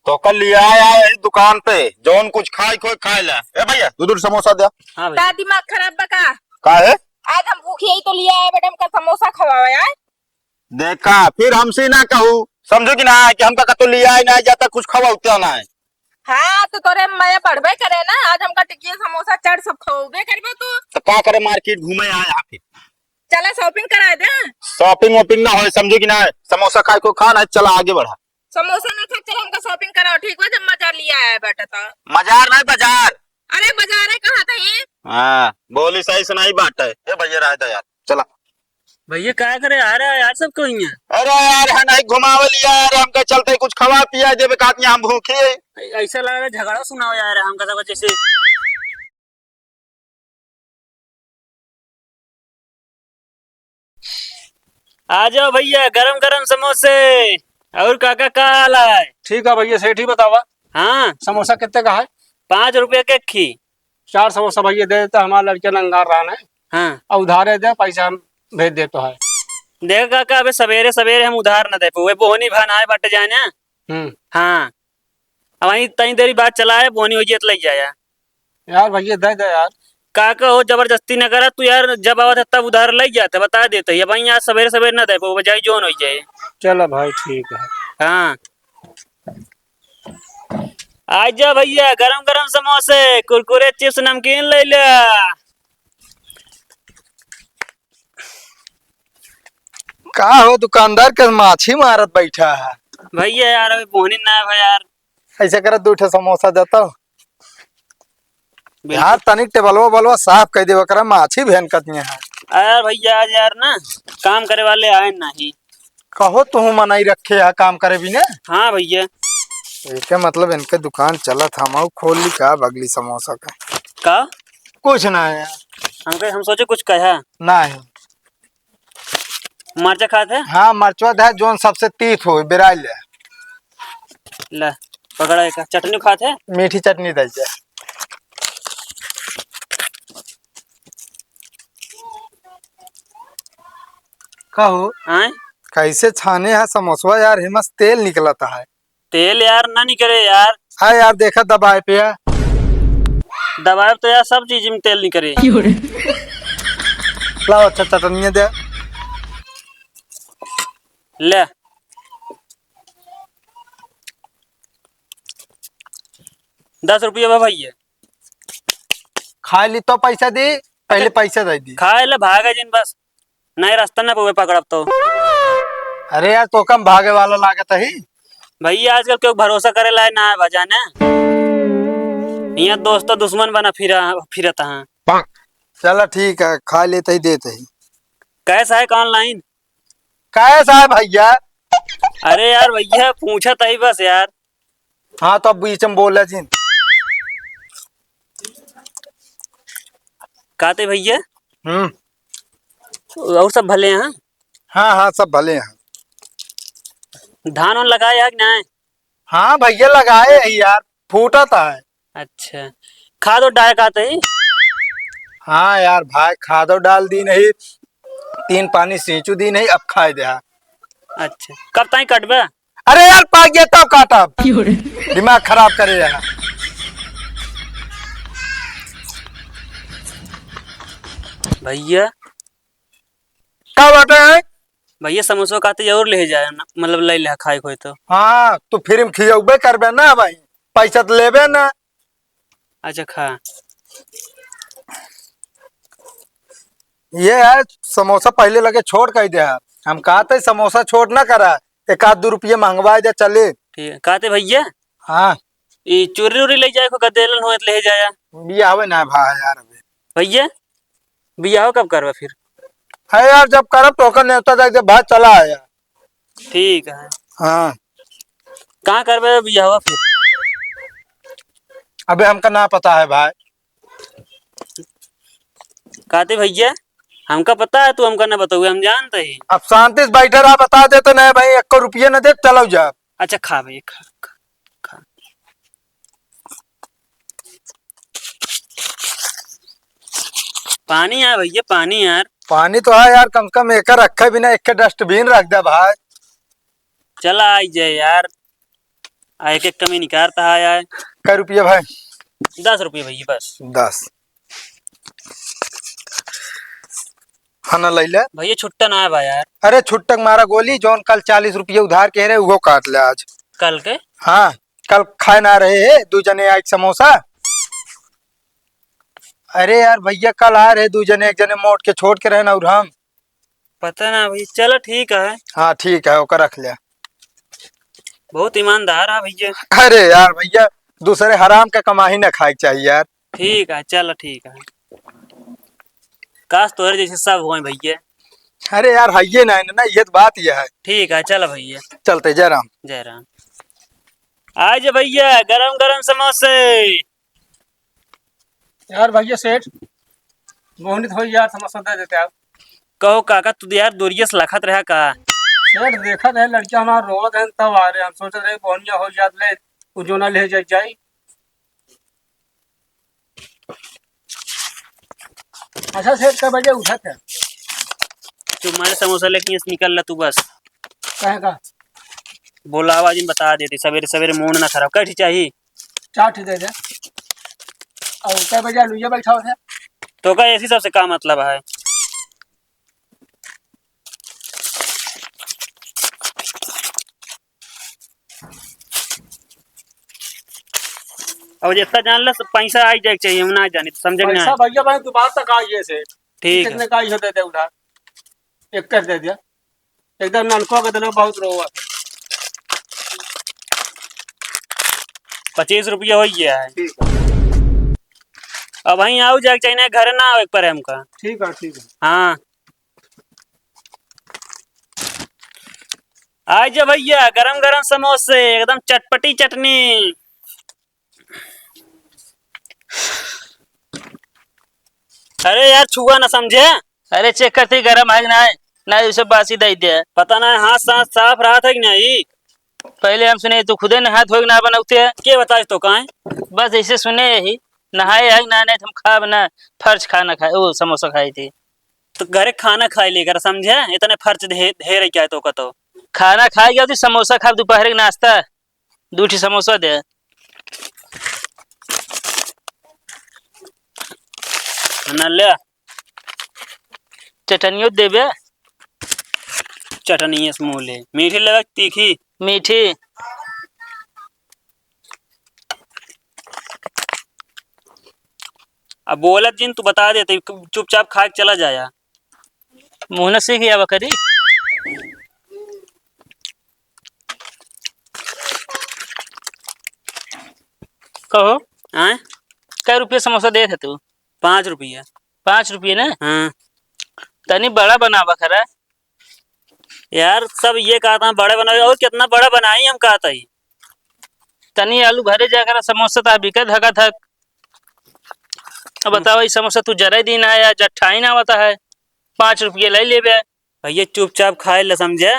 तो कल लिया आया है दुकान पे जौन कुछ खाए कोई खाए ला। ए भैया दूध समोसा दे। हाँ ता भैया। दिमाग खराब बका। का है आज हम भूखे ही तो लिया है मैडम का समोसा खवावे आए। देखा फिर हमसे ना कहू समझो कि ना कि हमका तो लिया है ना जाता कुछ खवाते ना है। हाँ तो तोरे मैं पढ़बे करे ना आज हमका टिकिया समोसा चाट सब खवाबे करबे तू। तो का करे मार्केट घूमे आया फिर चला शॉपिंग करा दे। शॉपिंग वॉपिंग ना हो समझो कि ना समोसा खाए को खाना है चला आगे बढ़ा। समोसा ना खा चल हमका शॉपिंग कराओ ठीक है जब मजा लिया है बेटा तो। मजार नहीं बाजार। अरे बाजार है कहाँ था ये। हाँ बोली सही सुनाई बात है। ए भैया रहा था यार चला। भैया क्या करे आ रहा है यार सब कोई यहाँ। अरे यार है नहीं घुमावल यार हमका चलते कुछ खवा पिया देवे कात हम भूखे। ऐसा लग रहा है झगड़ा सुनाओ यार हमका सब जैसे। आ जाओ भैया गरम गरम समोसे। और काका का हाल है। ठीक है भैया सेठ ही बतावा। हाँ समोसा कितने का है? 5 रुपये के खी। 4 समोसा भैया दे देता हमारा लड़के नंगार रहा है हाँ और उधारे दे पैसा हम भेज दे तो है। देख काका अबे सवेरे सवेरे हम उधार न दे पाए बोहनी भान आए बट जाए ना। हाँ अब वही तई देरी बात चला है बोहनी हो जियत लग जाया। यार भैया दे दे यार। काका हो जबरदस्ती न करा तू यार जब आवत है तब उधार लग जाते बता देते है भाई यहाँ सवेरे सवेरे न दे पाओ बजाई जोन हो जाए। चलो भाई ठीक है। हाँ आ जा भैया गरम गरम समोसे कुरकुरे चिप्स नमकीन ले ले। का हो दुकानदार के माछी मारत बैठा है। भैया यार अभी बोहनी ना है भाई यार। ऐसे करे 2 ठे समोसा देता हूँ यार तनिक टेबलवा बलवा साफ कर देवा करा माछी भेनकत है। यार भैया आज यार ना काम करे वाले आए नहीं। कहो तू मनाई रखे है काम करे भी ने। हाँ भैया इसके मतलब इनके दुकान चलत हम खोल ली का बगली समोसा का। कुछ ना है यार। हम सोचे कुछ कहा ना है। मरचा खाते हैं। हाँ मरचवा है जोन सबसे तीत हो बिराइल है। ला पकड़ा एक चटनी खाते हैं। मीठी चटनी दे जाए। कहो आए कैसे छाने है समोसा यार हिमस तेल निकलता है। तेल यार ना निकले यार। हाँ यार देखा दबाए पे है। दबाए तो यार सब चीज में तेल निकले। लाओ अच्छा चटनी दे। ले 10 रुपये भैया। खा ली तो पैसा दी पहले पैसा दे दी। खाए ले भागे जिन बस नहीं रास्ता ना पे पकड़ब तो। अरे यार तो कम भागे वाला लागत है। भैया आजकल क्यों भरोसा करे लाए ना है भजाने। यहाँ दोस्त दुश्मन बना फिरता है। चलो ठीक है खा लेते ही देते ही। कैसा है ऑनलाइन। कैसा है भैया? अरे यार भैया पूछा था ही बस यार। हाँ तो अब बीच में बोला जी। कहते भैया हम्म और सब भले हैं। हाँ हाँ सब भले हैं। धान वान लगाया है कि नहीं। हाँ भैया लगाए है यार फूटा था है। अच्छा खाद और डाय खाते ही। हाँ यार भाई खादो डाल दी नहीं 3 पानी सींचू दी नहीं अब खाए दे। अच्छा कब तक कटबे। अरे यार पाक गया तब काटा दिमाग खराब करे यार। भैया क्या बात है? भैया समोसा खाते जरूर ले जाए ना मतलब ले ले खाए खोए तो। हाँ तो फिर हम खियबे करबे ना भाई पैसा तो लेबे ना। अच्छा खा ये है समोसा पहले लगे छोड़ कर दे। हम कहते समोसा छोड़ ना करा 1-2 रुपये मंगवा दे चले। ठीक है कहते भैया हाँ ये चोरी उरी ले जाए को गदेलन हो ले जाया। भी आवे ना भाई यार अभी। भैया बियाह कब करवा फिर। है यार जब करब टोकन नेता जाके भाई चला आया। ठीक है हाँ कहाँ करवे बियाह फिर। अबे हमका ना पता है भाई। कहते भैया हमका पता है तू हमका ना बताओगे हम जानते ही। अब शांति से बैठे रहा बता देते नहीं भाई 1 रुपये न दे चलो जा। अच्छा खा भैया खा, खा, खा। पानी यार भैया पानी यार। पानी तो है यार कम से कम एक रखे बिना एक डस्टबिन रख दे भाई। चला आई जाए यार। एक एक कमी निकारता आया है। कै रुपये भाई? 10 रुपये भैया बस। 10। हाँ ना लैले भैया छुट्टा ना है भाई यार। अरे छुट्टक मारा गोली जोन कल 40 रुपये उधार कह रहे वो काट ले आज। कल के हाँ कल खाए ना रहे है 2 जने एक समोसा। अरे यार भैया कल आ रहे 2 जने, 1 जने मोट के छोड़ के रहे ना और हम। पता ना भैया, चलो ठीक है। हाँ ठीक है ओकर रख लिया। बहुत ईमानदार है भैया। अरे यार भैया दूसरे हराम का कमा ही ना खाए चाहिए यार। ठीक है चलो ठीक है। काश तोहरे जैसे सब हुए भैया। अरे यार है ना ये तो बात यह है। ठीक है चलो भैया। चलते जय राम। जय राम। आज भैया गरम गरम समोसे। यार भैया सेठ मोहनित हो यार, समोसा दे देते आप। कहो काका तू यार दूरिया से लखत रहा का। सेठ देखा रहे लड़कियां हमारा रोवत है तब आ रहे, हम सोच रहे बोनिया हो जात ले वो जो ना ले जाई। अच्छा सेठ का बजे उठा था? तू हमारे समोसा लेके यहाँ से निकल ला तू बस। कहे का? बोला आवाज में बता देती सवेरे सवेरे मूड ना खराब कैठी चाहिए। चाट दे दे। और क्या बजे लुइया बैठा हो थे? तो का ऐसी सबसे का मतलब है। अब जितना जान ला पैसा आई जाए चाहिए, हम ना जानी तो समझ पैसा भैया भाई दोबारा तक आइए से। ठीक है। कितने का ही दे दे उधार? एक कर दे दिया एकदम नलको के दिलो बहुत रोवा। 25 रुपया हो गया है। ठीक है अब वहीं आओ जाके चाहिए, घर ना आवे पर हमका। ठीक है ठीक है। हाँ आज जा भैया गरम गरम समोसे एकदम चटपटी चटनी। अरे यार छुआ ना समझे। अरे चेक करते गरम है कि ना है ना, उसे बासी दे दे। पता ना हाथ साथ साफ रहा था कि नहीं। पहले हम सुने तो खुदे नहा धोए ना बनाते हैं। के बताए तो कहाँ बस ऐसे सुने यही नहाए है ना, नहीं हम खा बना फर्ज खाना खाए वो समोसा खाई थी। तो घरे खाना खाई लेकर समझे इतने खर्च ढेर है क्या तो का तो। खाना खाए गया तो समोसा खा दोपहर का नाश्ता 2 समोसा दे। न ले चटनियों देवे। चटनी मूले मीठी लगा तीखी मीठी। अब बोलत जिन तू बता देते चुपचाप खा के चला जाया। मुँह से किया बकरी। कहो आए कै रुपये समोसा दे थे तू? 5 रुपया। 5 रुपये ना? हाँ तनी बड़ा बनावा खरा। यार सब ये कहा था बड़ा बनाए और कितना बड़ा बनाई हम कहा था। तनी आलू भरे जाकर समोसा था बिका धका थक। अब बताओ ये समोसा तू जरा दिन आया जट्ठाई ना होता है 5 रुपये ले ले बे। भैया चुपचाप खाए ला समझे।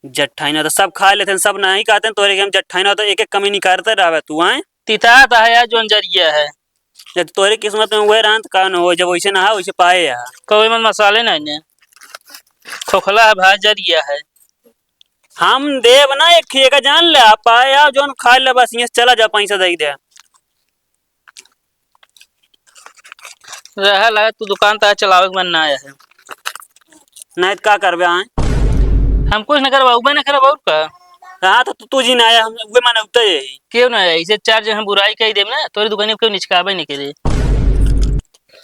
जट्ठाई ना तो सब खा लेते सब नहीं कहते तोरे के हम जट्ठाई ना तो एक एक कमी निकालते रहे तू आए। तिता था यार जो जरिया है। जब तोरे किस्मत में हुए रहा तो का न हो, जब वैसे ना हो वैसे पाए यार। कोई मन मसाले नहीं ने खोखला है भाई जरिया है। हम देव ना एक खिए का जान ले आप पाए यार जो खा ले बस ये चला जा पैसा दे दे। रहा लगा तू दुकान तो चलावे के मन ना आया है। नहीं तो क्या करबे आए। हम कुछ न करवा उबे न करवा और का। हाँ तो तू जी ना आया हम वे माने उतर यही क्यों ना ऐसे 4 जन हम बुराई कही देम ना तोरी दुकान में क्यों निचकावे नहीं करे।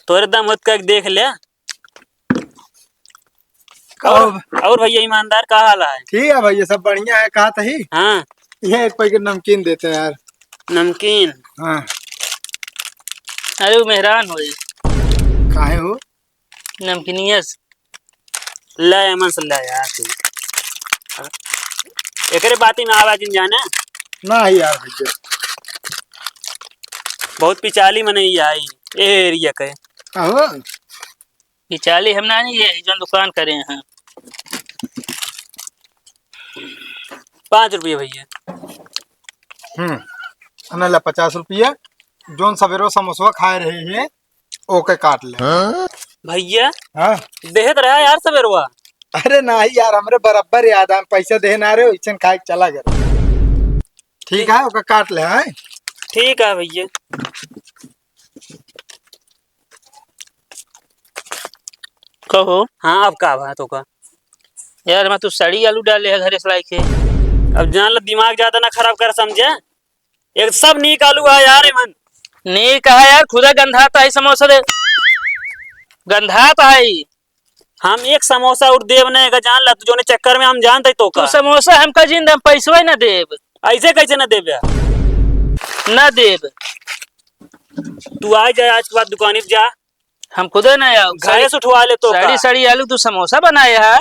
तोरे दम होत का देख ले। और भैया ईमानदार का हाल है? ठीक है भैया सब बढ़िया है। कहा था ही हाँ ये 1 पैकेट नमकीन देते हैं यार। नमकीन। हाँ अरे वो मेहरान हो काहे हो? नमकीनियस ले मन से ले यार तू एकरे बाती में आवाज जाने ना ही यार भैया बहुत पिचाली मने ही आई ए एरिया के। कहो पिचाली हम ना नहीं ये जो दुकान करे हैं। 5 रुपये भैया। अनला 50 रुपया जोन सवेरो समोसा खाए रहे हैं ओके काट ले। भैया हाँ देहत रहा यार सवेरवा। अरे नहीं यार, हमरे बराबर याद है, पैसा देना रहे हो इचन खाए के चला गया। ठीक है, ओका काट ले हैं। ठीक है भैया। कहो हाँ अब का बात होगा। यार मैं तू सड़ी आलू डाले है घरे सलाई के। अब जान लो दिमाग ज्यादा ना खराब कर समझे। एक सब नीक आलू है यार मन। नहीं कहा यार, खुदा गंधाता है समोसा दे, गंधाता है। हम एक समोसा और देव ने का जान ला, तू जोने चक्कर में हम जानते तो तू का समोसा हमका जिंद हम पैसवा ही ना देब। ऐसे कैसे ना देव यार। ना देब। तू आ जाए आज के बाद दुकान पे जा, हम खुद ना आओ। घरे से उठवा ले तो सड़ी सड़ी आलू तू समोसा बनाया है।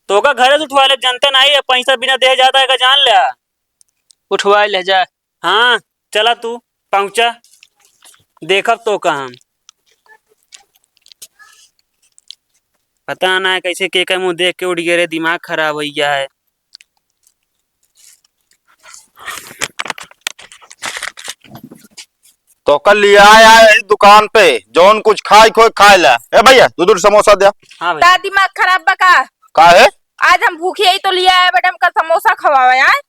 तो का घरे से उठवा ले, जनता नहीं है पैसा बिना दे जाता है का जान ले। उठवा ले जा। हाँ चला तू पहुंचा, देखब तो का हम पता ना है कैसे के मुंह देख के उठ गए रे, दिमाग खराब हो गया है। तो कल लिया आया दुकान पे जौन कुछ खाई खोई खाए ला। ए भैया दूध समोसा दे। हाँ भाई। ता दिमाग खराब बका। का है आज हम भूखे ही तो लिया है बेटा, हमका समोसा खवावा यार।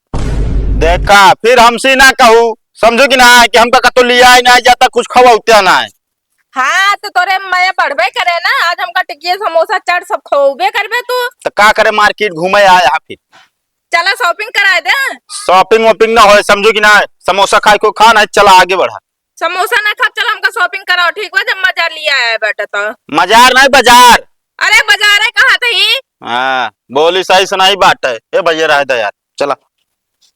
देखा फिर हमसे ना कहू, समझो कि ना कि हमका कतो लिया ही ना जाता कुछ खवाउत्या ना है। हाँ तो तोरे माया बढ़बे करे ना, आज हमका टिकिया समोसा चाट सब खवाबे करबे तू। तो का करे, मार्केट घूमे आया फिर चला शॉपिंग करा दे। शॉपिंग वॉपिंग ना हो, समझो कि ना समोसा खाए को खाना है, चला आगे बढ़ा। समोसा ना खा, चल हमका शॉपिंग कराओ। ठीक बा, जब मजा लिया है बेटा तो। मजार नहीं बाजार। अरे बाजार है कहा थी। हाँ बोली सही सुनाई बात है। ए भैया रह दे यार, चला।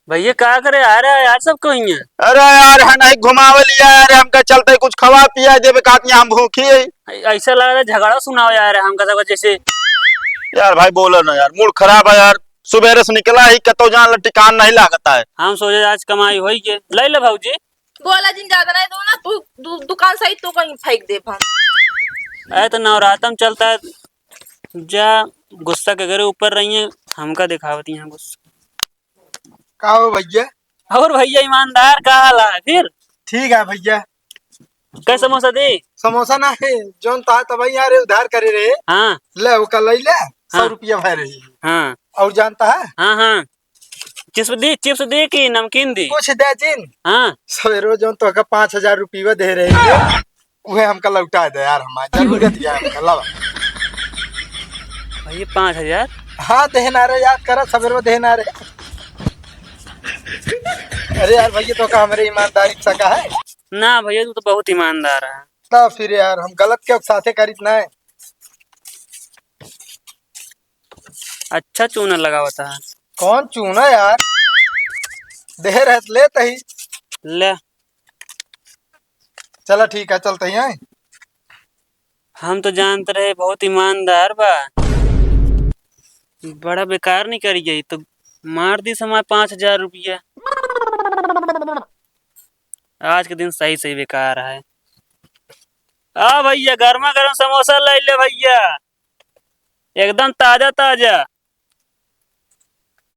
भैया क्या करे आ रहा है यार सब को ही है। अरे यार है नहीं घुमावे लिया यार, हमका चलते कुछ खवा पिया देवे का, हम भूखी है। ऐसा लग रहा है झगड़ा सुनाओ यार हमका सब जैसे। यार भाई बोलो ना यार, मूड खराब है यार, सुबह से निकला ही कतो जान ला टिकान नहीं लागता है। हम सोचे आज कमाई होई के ले ले भाऊजी। बोला जिन ज्यादा नहीं दो ना, तू दुकान सही तू कहीं फेंक दे हम। ऐ तो नवरातम चलता है, जा गुस्सा के घरे ऊपर रही है, हमका दिखावती है गुस्सा। का हो भैया? और भैया ईमानदार का हाल है फिर। ठीक है भैया। कै समोसा दे। समोसा ना है जोन ता तब यार उधार करे रहे। हाँ ले वो कल ले 100 हाँ। रुपया भर रही। हाँ और जानता है हाँ हाँ चिप्स दे की नमकीन दे। कुछ दे जिन हाँ सवेरो जोन तो का 5000 रुपया दे रहे हैं, उहे हमका लौटा दे यार, हमारी जरूरत है हमका लावा। भैया 5000। हाँ देना रे, याद करा सवेरो देना रे। अरे यार भैया तो का हमारे ईमानदारी सका है ना भैया तू तो बहुत ईमानदार है। तब फिर यार हम गलत क्यों साथे करीत ना है। अच्छा चूना लगा होता है। कौन चूना यार, दे रहे ले तही। ले चला ठीक है, चलते हैं। हम तो जानते रहे बहुत ईमानदार बा, बड़ा बेकार नहीं करी गई तो मार दी समय 5000 रुपया। आज के दिन सही सही बेकार है। आ भैया गर्मा गर्म समोसा ले ले भैया, एकदम ताजा ताजा।